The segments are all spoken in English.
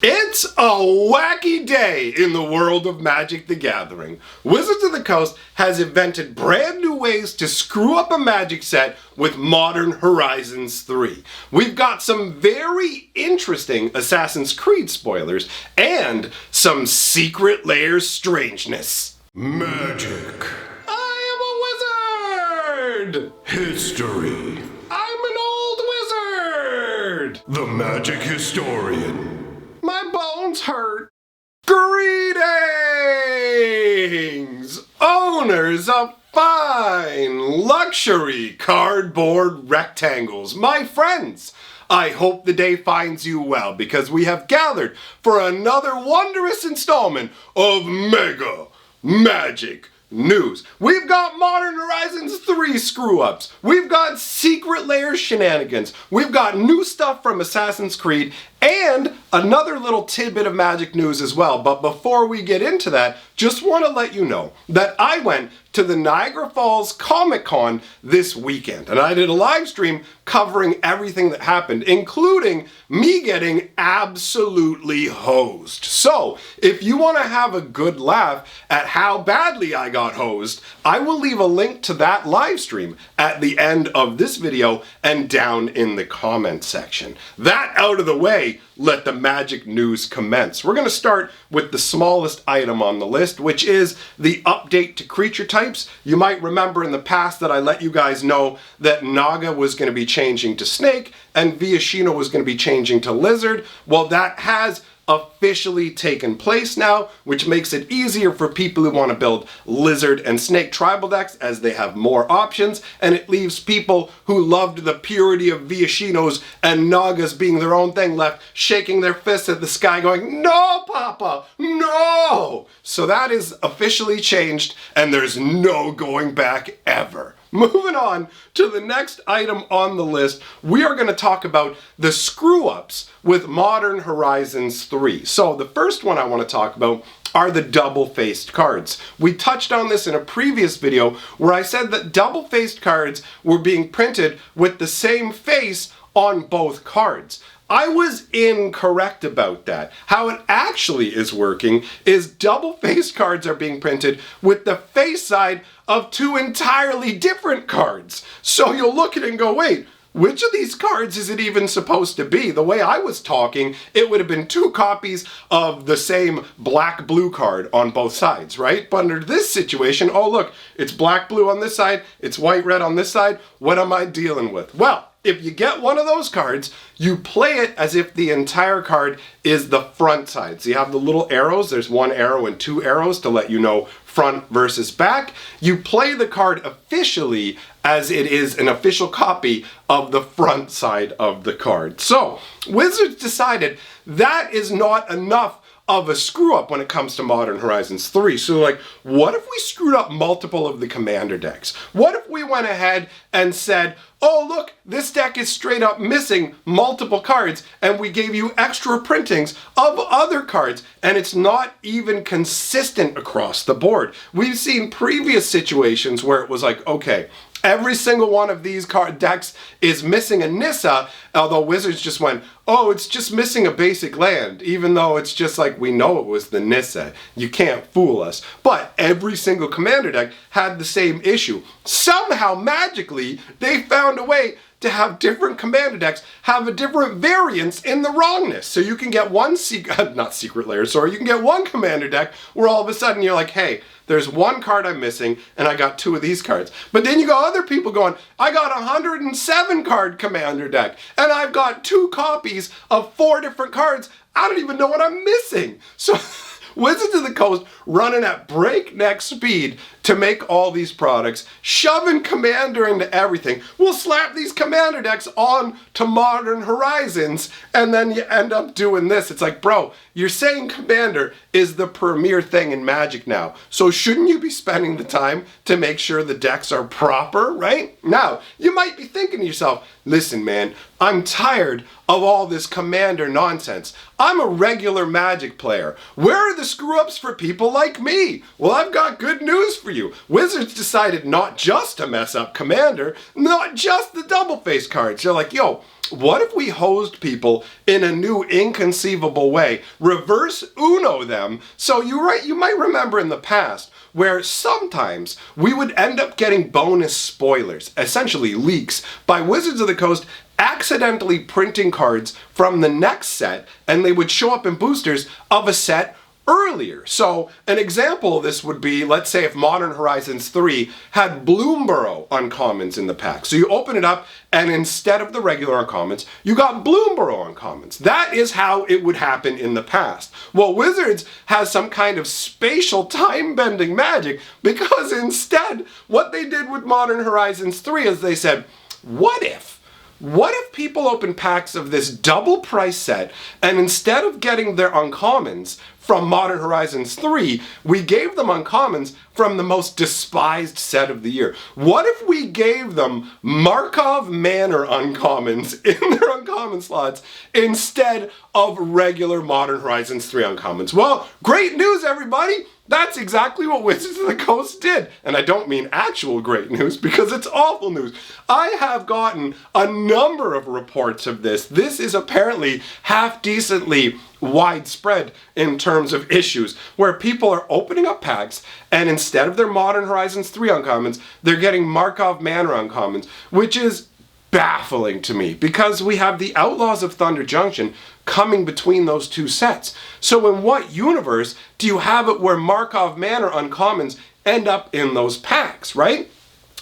It's a wacky day in the world of Magic the Gathering. Wizards of the Coast has invented brand new ways to screw up a Magic set with Modern Horizons 3. We've got some very interesting Assassin's Creed spoilers and some secret Lairs strangeness. Magic. I am a wizard! History. I'm an old wizard! The Magic Historian. My bones hurt. Greetings, owners of fine luxury cardboard rectangles, my friends. I hope the day finds you well because we have gathered for another wondrous installment of Mega Magic News. We've got Modern Horizons 3 screw-ups. We've got secret Lairs shenanigans. We've got new stuff from Assassin's Creed and another little tidbit of Magic news as well. But before we get into that, just want to let you know that I went to the Niagara Falls Comic-Con this weekend, and I did a live stream covering everything that happened, including me getting absolutely hosed. So, if you want to have a good laugh at how badly I got hosed, I will leave a link to that live stream at the end of this video and down in the comment section. That out of the way, let the Magic news commence. We're going to start with the smallest item on the list, which is the update to creature types. You might remember in the past that I let you guys know that Naga was going to be changing to Snake and Viashino was going to be changing to Lizard. Well, that has officially taken place now, which makes it easier for people who want to build Lizard and Snake tribal decks as they have more options, and it leaves people who loved the purity of Viashinos and Nagas being their own thing left shaking their fists at the sky going, "No, Papa, no!" So that is officially changed and there's no going back ever. Moving on to the next item on the list, we are going to talk about the screw-ups with Modern Horizons 3. So the first one I want to talk about are the double-faced cards. We touched on this in a previous video where I said that double-faced cards were being printed with the same face on both cards. I was incorrect about that. How it actually is working is double-faced cards are being printed with the face side of two entirely different cards. So you'll look at it and go, wait, which of these cards is it even supposed to be? The way I was talking, it would have been two copies of the same black-blue card on both sides, right? But under this situation, oh look, it's black-blue on this side, it's white-red on this side. What am I dealing with? Well, if you get one of those cards, you play it as if the entire card is the front side. So you have the little arrows, there's one arrow and two arrows to let you know front versus back. You play the card officially as it is an official copy of the front side of the card. So, Wizards decided that is not enough of a screw up when it comes to Modern Horizons 3. So like, what if we screwed up multiple of the commander decks? What if we went ahead and said, oh look, this deck is straight up missing multiple cards and we gave you extra printings of other cards and it's not even consistent across the board. We've seen previous situations where it was like, okay, every single one of these card decks is missing a Nissa, although Wizards just went, oh, it's just missing a basic land, even though it's just like, we know it was the Nissa. You can't fool us. But every single commander deck had the same issue. Somehow, magically, they found a way to have different commander decks have a different variance in the wrongness. So you can get one you can get one commander deck where all of a sudden you're like, hey, there's one card I'm missing and I got two of these cards. But then you got other people going, I got a 107 card commander deck and I've got two copies of 4 different cards. I don't even know what I'm missing. So Wizards of the Coast running at breakneck speed to make all these products, shoving Commander into everything. We'll slap these Commander decks on to Modern Horizons, and then you end up doing this. It's like, bro, you're saying Commander is the premier thing in Magic now, so shouldn't you be spending the time to make sure the decks are proper, right? Now, you might be thinking to yourself, listen, man, I'm tired of all this Commander nonsense. I'm a regular Magic player. Where are the screw-ups for people like me? Well, I've got good news for you. you. Wizards decided not just to mess up Commander, not just the double face cards. They're like, yo, what if we hosed people in a new inconceivable way? Reverse Uno them. So you might remember in the past where sometimes we would end up getting bonus spoilers, essentially leaks, by Wizards of the Coast accidentally printing cards from the next set, and they would show up in boosters of a set earlier. So an example of this would be, let's say if Modern Horizons 3 had Bloomborough uncommons in the pack. So you open it up and instead of the regular uncommons, you got Bloomborough uncommons. That is how it would happen in the past. Well, Wizards has some kind of spatial time-bending magic because instead what they did with Modern Horizons 3 is they said, what if people open packs of this double price set and instead of getting their uncommons from Modern Horizons 3, we gave them uncommons from the most despised set of the year? What if we gave them Markov Manor uncommons in their uncommon slots instead of regular Modern Horizons 3 uncommons? Well, great news, everybody! That's exactly what Wizards of the Coast did. And I don't mean actual great news because it's awful news. I have gotten a number of reports of this. This is apparently half-decently widespread in terms of issues where people are opening up packs and instead of their Modern Horizons 3 uncommons, they're getting Markov Manor uncommons, which is baffling to me because we have the Outlaws of Thunder Junction coming between those two sets. So in what universe do you have it where Markov Manor uncommons end up in those packs, right?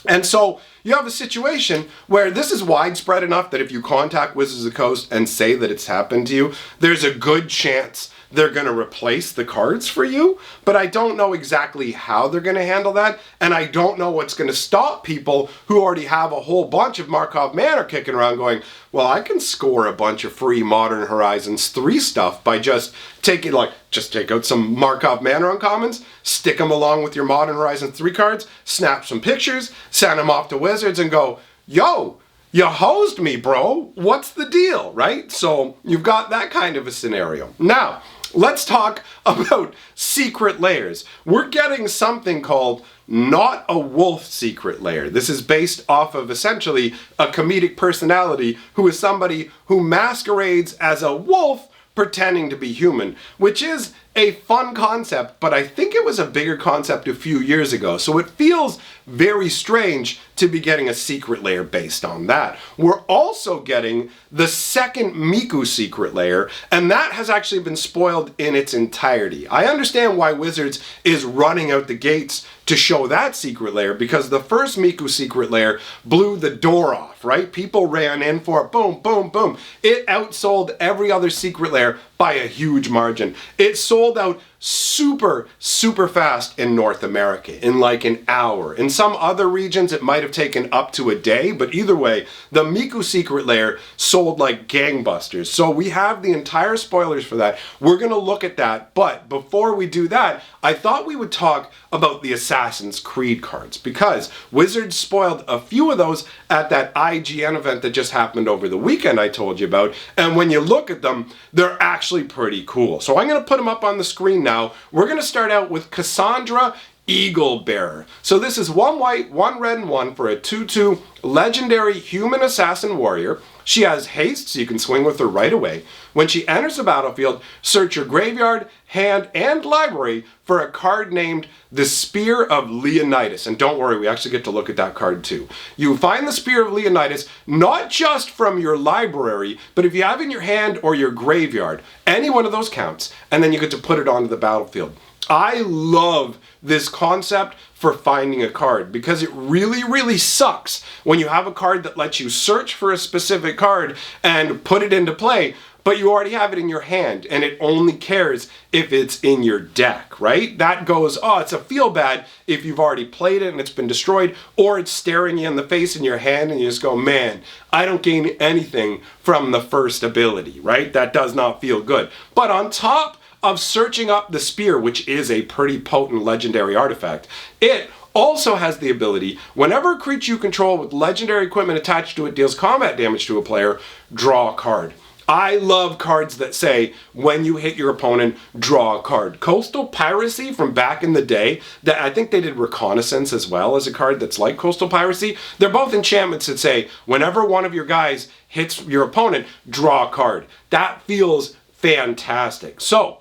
And so you have a situation where this is widespread enough that if you contact Wizards of the Coast and say that it's happened to you, there's a good chance they're going to replace the cards for you, but I don't know exactly how they're going to handle that, and I don't know what's going to stop people who already have a whole bunch of Markov Manor kicking around going, well, I can score a bunch of free Modern Horizons 3 stuff by just take out some Markov Manor uncommons, stick them along with your Modern Horizons 3 cards, snap some pictures, send them off to Wizards and go, yo, you hosed me, bro. What's the deal, right? So you've got that kind of a scenario. Now, let's talk about secret lairs. We're getting something called Not a Wolf Secret Lair. This is based off of essentially a comedic personality who is somebody who masquerades as a wolf pretending to be human, which is a fun concept, but I think it was a bigger concept a few years ago. So it feels very strange to be getting a secret lair based on that. We're also getting the second Miku secret lair, and that has actually been spoiled in its entirety. I understand why Wizards is running out the gates to show that secret lair, because the first Miku secret lair blew the door off, right? People ran in for it, boom, boom, boom. It outsold every other secret lair by a huge margin. It sold out super, super fast in North America in like an hour. In some other regions, it might have taken up to a day, but either way, the Miku secret lair sold like gangbusters. So we have the entire spoilers for that. We're going to look at that, but before we do that, I thought we would talk about the Assassin's Creed cards, because Wizards spoiled a few of those at that IGN event that just happened over the weekend I told you about, and when you look at them, they're actually pretty cool. So I'm going to put them up on the screen now. We're going to start out with Cassandra Eagle Bearer. So this is 1 white, 1 red, and 1 for a 2/2 legendary human assassin warrior. She has haste, so you can swing with her right away. When she enters the battlefield, search your graveyard, hand, and library for a card named the Spear of Leonidas. And don't worry, we actually get to look at that card too. You find the Spear of Leonidas not just from your library, but if you have it in your hand or your graveyard, any one of those counts, and then you get to put it onto the battlefield. I love this concept for finding a card, because it really, really sucks when you have a card that lets you search for a specific card and put it into play, but you already have it in your hand and it only cares if it's in your deck, right? That goes, oh, it's a feel bad if you've already played it and it's been destroyed, or it's staring you in the face in your hand and you just go, man, I don't gain anything from the first ability, right? That does not feel good. But on top of searching up the Spear, which is a pretty potent legendary artifact, it also has the ability, whenever a creature you control with legendary equipment attached to it deals combat damage to a player, draw a card. I love cards that say, when you hit your opponent, draw a card. Coastal Piracy from back in the day, that I think they did Reconnaissance as well as a card that's like Coastal Piracy. They're both enchantments that say, whenever one of your guys hits your opponent, draw a card. That feels fantastic. So,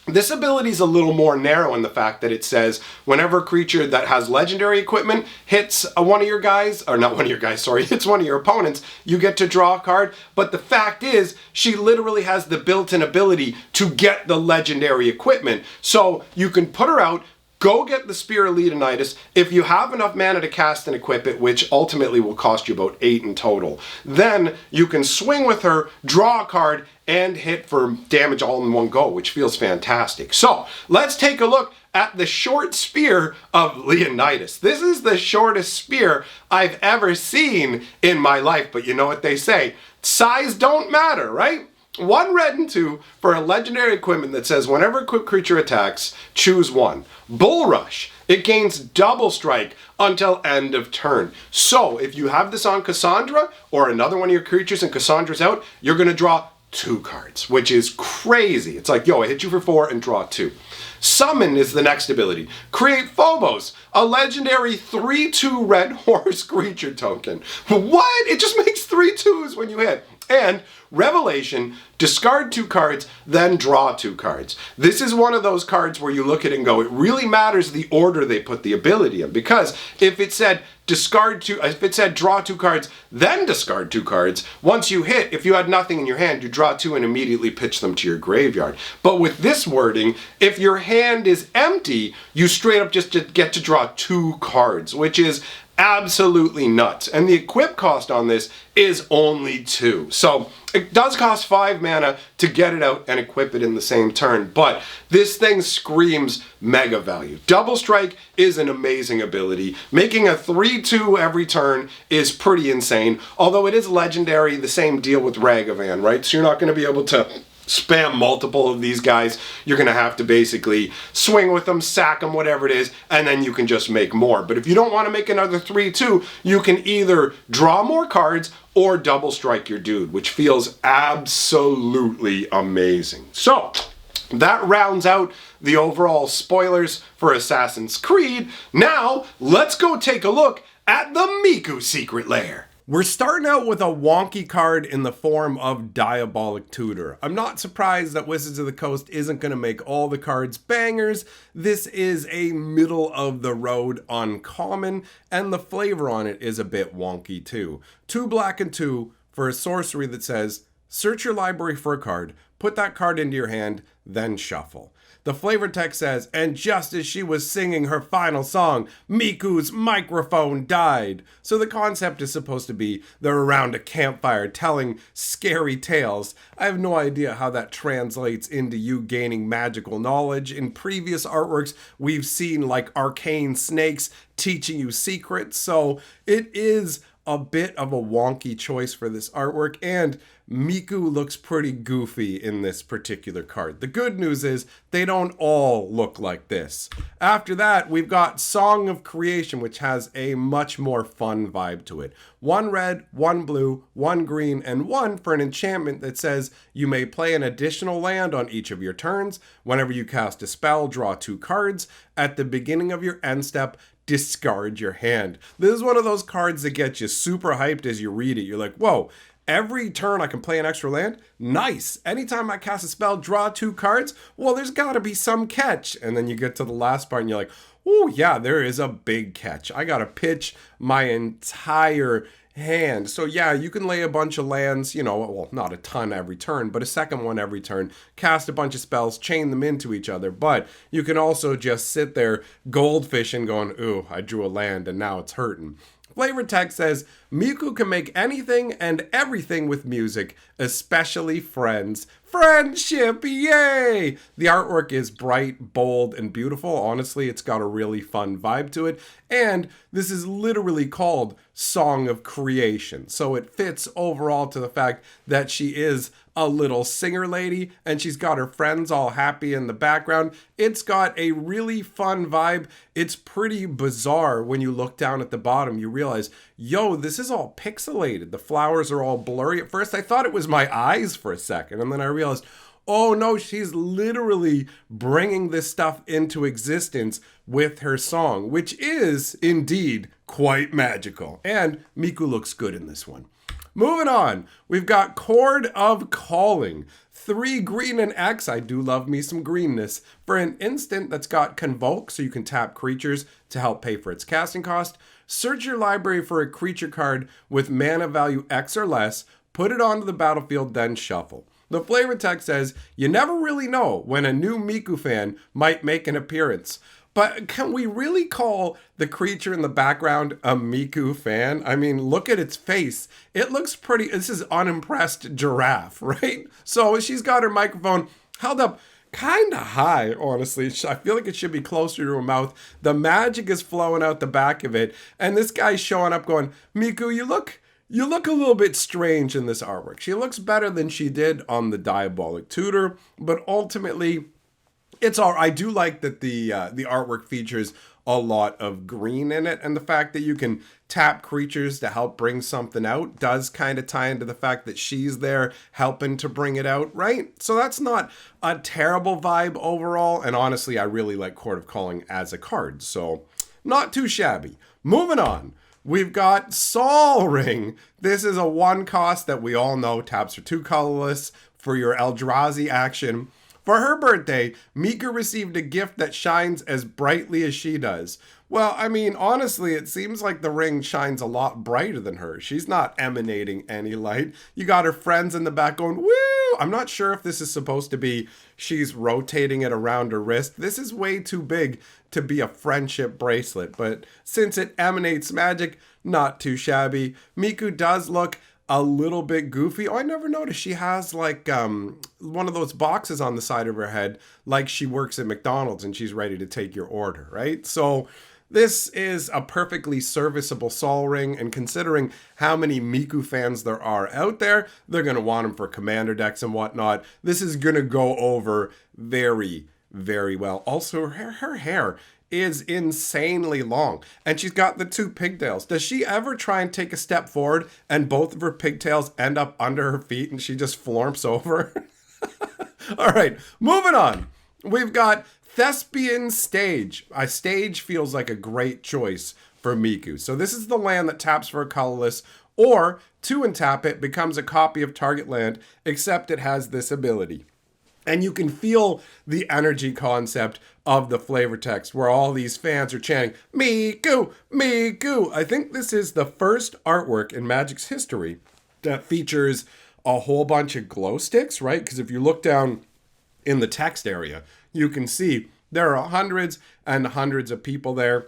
this ability is a little more narrow in the fact that it says whenever a creature that has legendary equipment hits one of your guys, or not one of your guys, sorry, hits one of your opponents, you get to draw a card. But the fact is, she literally has the built-in ability to get the legendary equipment. So you can put her out, go get the Spear of Leonidas. If you have enough mana to cast and equip it, which ultimately will cost you about 8 in total, then you can swing with her, draw a card, and hit for damage all in one go, which feels fantastic. So let's take a look at the short spear of Leonidas. This is the shortest spear I've ever seen in my life, but you know what they say, size don't matter, right? 1 red and 2 for a legendary equipment that says whenever a equipped creature attacks, choose 1. Bull Rush. It gains double strike until end of turn. So if you have this on Cassandra or another one of your creatures and Cassandra's out, you're going to draw 2 cards, which is crazy. It's like, yo, I hit you for 4 and draw 2. Summon is the next ability. Create Phobos, a legendary 3/2 red horse creature token. What? It just makes 3 2s when you hit. And Revelation, discard 2 cards, then draw 2 cards. This is one of those cards where you look at it and go, it really matters the order they put the ability in. Because if it said draw 2 cards, then discard 2 cards, once you hit, if you had nothing in your hand, you draw 2 and immediately pitch them to your graveyard. But with this wording, if your hand is empty, you straight up just get to draw 2 cards, which is absolutely nuts. And the equip cost on this is only 2. So it does cost 5 mana to get it out and equip it in the same turn, but this thing screams mega value. Double Strike is an amazing ability. Making a 3/2 every turn is pretty insane, although it is legendary, the same deal with Ragavan, right? So you're not going to be able to spam multiple of these guys. You're going to have to basically swing with them, sack them, whatever it is, and then you can just make more. But if you don't want to make another 3/2, you can either draw more cards or double strike your dude, which feels absolutely amazing. So that rounds out the overall spoilers for Assassin's Creed. Now let's go take a look at the Miku secret lair. We're starting out with a wonky card in the form of Diabolic Tutor. I'm not surprised that Wizards of the Coast isn't going to make all the cards bangers. This is a middle of the road uncommon, and the flavor on it is a bit wonky too. 2 black and 2 for a sorcery that says, search your library for a card, put that card into your hand, then shuffle. The flavor text says, and just as she was singing her final song, Miku's microphone died. So the concept is supposed to be they're around a campfire telling scary tales. I have no idea how that translates into you gaining magical knowledge. In previous artworks, we've seen like arcane snakes teaching you secrets. So it is a bit of a wonky choice for this artwork, and Miku looks pretty goofy in this particular card. The good news is they don't all look like this. After that, we've got Song of Creation, which has a much more fun vibe to it. 1 red, 1 blue, 1 green, and 1 for an enchantment that says you may play an additional land on each of your turns. Whenever you cast a spell, draw 2 cards. At the beginning of your end step, discard your hand. This is one of those cards that gets you super hyped as you read it. You're like, whoa, every turn I can play an extra land? Nice. Anytime I cast a spell, draw 2 cards? Well, there's gotta be some catch. And then you get to the last part and you're like, oh yeah, there is a big catch. I gotta pitch my entire hand. So yeah, you can lay a bunch of lands, well, not a ton every turn, but a second one every turn, cast a bunch of spells, chain them into each other, but you can also just sit there goldfishing going, ooh, I drew a land and now it's hurting. Flavor text says, Miku can make anything and everything with music, especially friends. Friendship, yay! The artwork is bright, bold, and beautiful. Honestly, it's got a really fun vibe to it. And this is literally called Song of Creation. So it fits overall to the fact that she is a little singer lady, and she's got her friends all happy in the background. It's got a really fun vibe. It's pretty bizarre when you look down at the bottom. You realize, yo, this is all pixelated. The flowers are all blurry. At first, I thought it was my eyes for a second, and then I realized, oh no, she's literally bringing this stuff into existence with her song, which is indeed quite magical. And Miku looks good in this one. Moving on, we've got Chord of Calling. 3 green and X. I do love me some greenness. For an instant that's got Convoke, so you can tap creatures to help pay for its casting cost. Search your library for a creature card with mana value X or less, put it onto the battlefield, then shuffle. The flavor text says, you never really know when a new Miku fan might make an appearance. But can we really call the creature in the background a Miku fan? I mean, look at its face. It looks pretty, this is unimpressed giraffe, right? So she's got her microphone held up kind of high, honestly. I feel like it should be closer to her mouth. The magic is flowing out the back of it. And this guy's showing up going, Miku, you look a little bit strange in this artwork. She looks better than she did on the Diabolic Tutor, but ultimately, it's all. I do like that the artwork features a lot of green in it, and the fact that you can tap creatures to help bring something out does kind of tie into the fact that she's there helping to bring it out, right? So that's not a terrible vibe overall, and honestly, I really like Chord of Calling as a card, so not too shabby. Moving on. We've got Sol Ring. This is a 1 cost that we all know taps for 2 colorless for your Eldrazi action. For her birthday, Miku received a gift that shines as brightly as she does. Well, I mean, honestly, it seems like the ring shines a lot brighter than her. She's not emanating any light. You got her friends in the back going, woo! I'm not sure if this is supposed to be she's rotating it around her wrist. This is way too big to be a friendship bracelet, but since it emanates magic, not too shabby. Miku does look a little bit goofy. Oh, I never noticed she has like one of those boxes on the side of her head, like she works at McDonald's and she's ready to take your order, right? So this is a perfectly serviceable Sol Ring, and considering how many Miku fans there are out there, they're going to want them for commander decks and whatnot. This is going to go over very, very well. Also, her hair is insanely long, and she's got the 2 pigtails. Does she ever try and take a step forward and both of her pigtails end up under her feet and she just flumps over? All right, moving on. We've got Thespian Stage. A stage feels like a great choice for Miku. So this is the land that taps for a colorless, or 2 and tap it, becomes a copy of target land, except it has this ability. And you can feel the energy concept of the flavor text where all these fans are chanting, Miku, Miku. I think this is the first artwork in Magic's history that features a whole bunch of glow sticks, right? Because if you look down in the text area, you can see there are hundreds and hundreds of people there.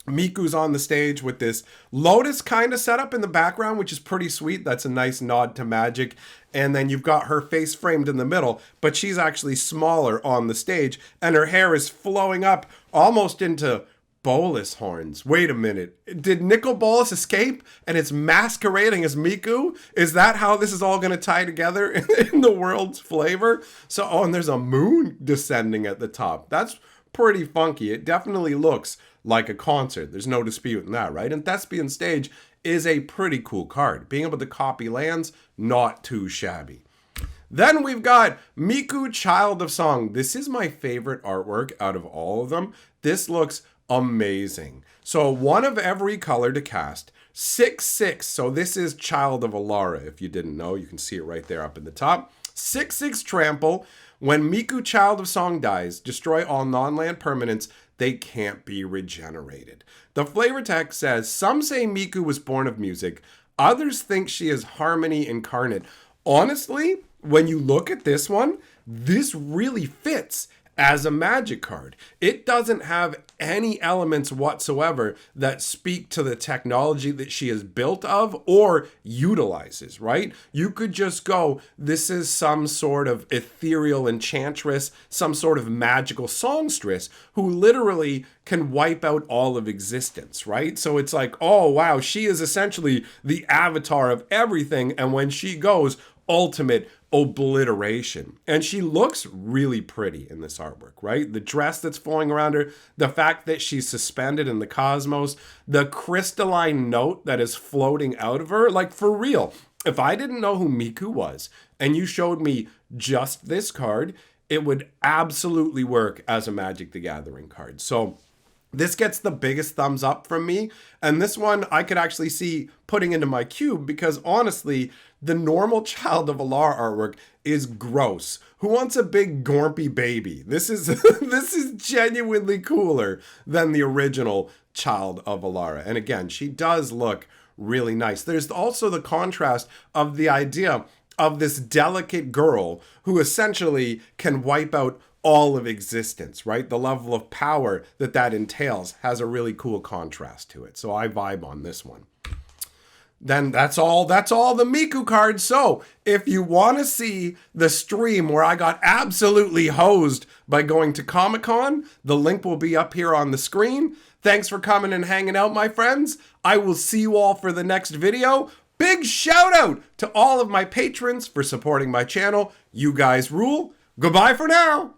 Miku's on the stage with this lotus kind of setup in the background, which is pretty sweet. That's a nice nod to Magic. And then you've got her face framed in the middle, but she's actually smaller on the stage, and her hair is flowing up almost into Bolas horns. Wait a minute. Did Nicol Bolas escape and it's masquerading as Miku? Is that how this is all going to tie together in the world's flavor? So, oh, and there's a moon descending at the top. That's pretty funky. It definitely looks like a concert. There's no disputing that, right? And Thespian Stage is a pretty cool card. Being able to copy lands, not too shabby. Then we've got Miku Child of Song. This is my favorite artwork out of all of them. This looks amazing. So 1 of every color to cast. 6/6. So this is Child of Alara. If you didn't know, you can see it right there up in the top. 6/6 trample. When Miku Child of Song dies, destroy all non-land permanents. They can't be regenerated. The flavor text says, some say Miku was born of music. Others think she is harmony incarnate. Honestly, when you look at this one, this really fits as a Magic card. It doesn't have any elements whatsoever that speak to the technology that she is built of or utilizes, right? You could just go, this is some sort of ethereal enchantress, some sort of magical songstress who literally can wipe out all of existence, right? So it's like, oh wow, she is essentially the avatar of everything, and when she goes, ultimate obliteration. And she looks really pretty in this artwork, right? The dress that's flowing around her, the fact that she's suspended in the cosmos, the crystalline note that is floating out of her, like for real. If I didn't know who Miku was and you showed me just this card, it would absolutely work as a Magic the Gathering card. So this gets the biggest thumbs up from me. And this one I could actually see putting into my cube because honestly, the normal Child of Alar artwork is gross. Who wants a big gormpy baby? This is this is genuinely cooler than the original Child of Alara. And again, she does look really nice. There's also the contrast of the idea of this delicate girl who essentially can wipe out all of existence, right? The level of power that entails has a really cool contrast to it. So I vibe on this one. Then that's all the Miku cards. So if you want to see the stream where I got absolutely hosed by going to Comic-Con, the link will be up here on the screen. Thanks for coming and hanging out, my friends. I will see you all for the next video. Big shout out to all of my patrons for supporting my channel. You guys rule. Goodbye for now.